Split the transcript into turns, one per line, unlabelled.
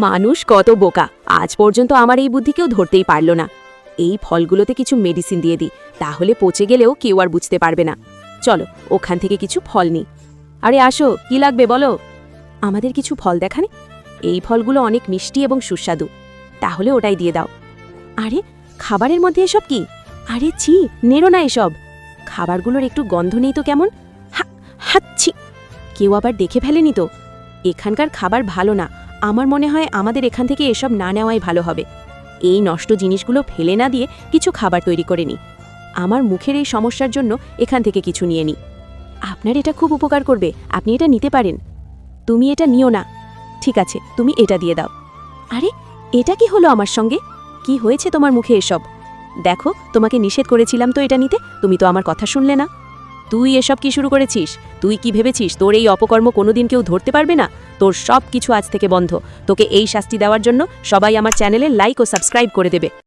মানুষ কত বোকা, আজ পর্যন্ত আমার এই বুদ্ধি কেউ ধরতেই পারল না। এই ফলগুলোতে কিছু মেডিসিন দিয়ে দিই, তাহলে পচে গেলেও কেউ আর বুঝতে পারবে না। চলো ওখান থেকে কিছু ফল নিই। আরে আসো, কি লাগবে বলো। আমাদের কিছু ফল দেখানে। এই ফলগুলো অনেক মিষ্টি এবং সুস্বাদু, তাহলে ওটাই দিয়ে দাও। আরে খাবারের মধ্যে এসব কি? আরে ছি, নেড়ো না এসব। খাবারগুলোর একটু গন্ধ নেই তো কেমন? হাচ্ছি, কেউ আবার দেখে ফেলেনি তো? এখানকার খাবার ভালো না, আমার মনে হয় আমাদের এখান থেকে এসব না নেওয়াই ভালো হবে। এই নষ্ট জিনিসগুলো ফেলে না দিয়ে কিছু খাবার তৈরি করে নিই। আমার মুখের এই সমস্যার জন্য এখান থেকে কিছু নিয়ে নিই। আপনার এটা খুব উপকার করবে, আপনি এটা নিতে পারেন। তুমি এটা নিও না। ঠিক আছে, তুমি এটা দিয়ে দাও। আরে এটা কি হলো আমার সঙ্গে? কি হয়েছে তোমার মুখে এসব? দেখো, তোমাকে নিষেধ করেছিলাম তো এটা নিতে, তুমি তো আমার কথা শুনলে না। তুই এসব কি শুরু করেছিস? তুই কি ভেবেছিস তোর এই অপকর্ম কোনোদিন কেউ ধরতে পারবে না? তোর সব কিছু আজ থেকে বন্ধ। তোকে এই শাস্তি দেওয়ার জন্য সবাই আমার চ্যানেলে লাইক ও সাবস্ক্রাইব করে দেবে।